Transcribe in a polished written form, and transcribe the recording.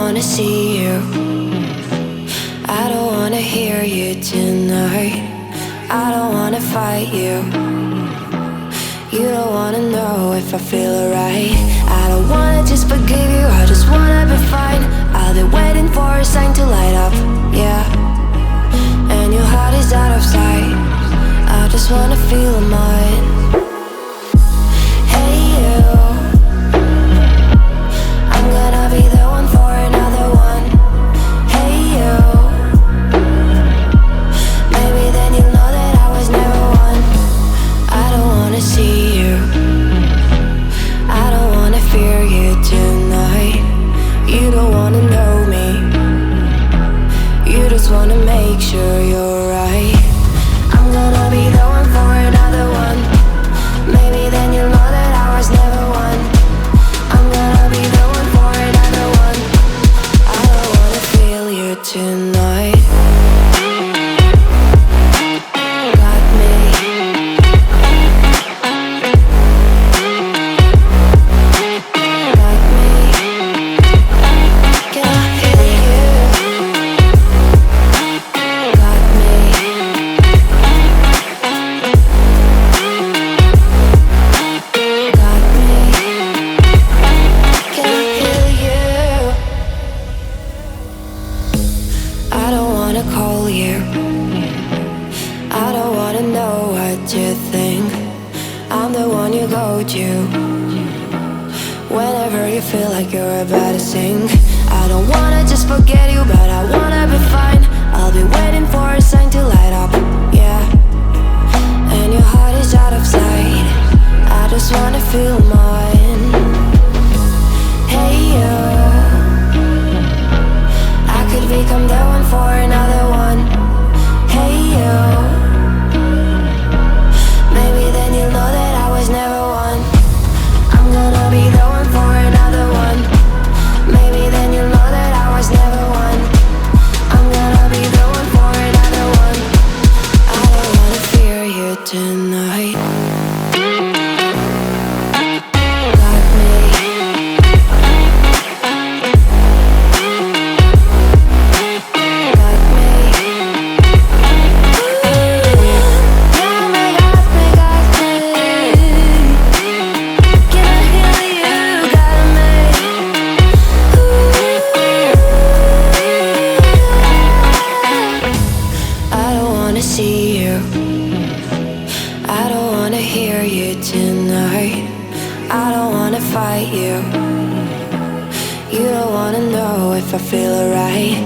wanna see you. I don't wanna hear you tonight. I don't wanna fight you. You don't wanna know if I feel alright. I don't wanna just forgive you, I just wanna be fine. I'll be waiting for a sign to light up, yeah. And your heart is out of sight. I just wanna feel mine. Hey you, I'm gonna be the one for another one. Hey you, maybe then you'll know that I was never one. I don't wanna see you, I don't wanna fear you tonight. You don't wanna know me, you just wanna make sure you're right. I'm gonna be the one for another one. Maybe then you'll know that I was never one. I'm gonna be the one for another one. I don't wanna feel you tonight. Got me. Got me. Can I hear you? Got me. Got me. Can I hear you? I don't wanna call you. I don't wanna know what you think. I'm the one you go to whenever you feel like you're about to sink. I don't wanna just forget you, but I wanna be fine. I'll be waiting for a sign to light up, yeah. And your heart is out of sight. I just wanna feel mine. Hey you, I could become the one for another one. Hey you, maybe then you'll know that I was never one. I'm gonna be the one for another one. Maybe then you'll know that I was never one. I'm gonna be the one for another one. I don't wanna fear you tonight. Got me. Got me. Got me, got me, got me. Can I hear you? Got me. I don't wanna see you. I don't wanna hear you tonight. I don't wanna fight you. You don't wanna know if I feel alright.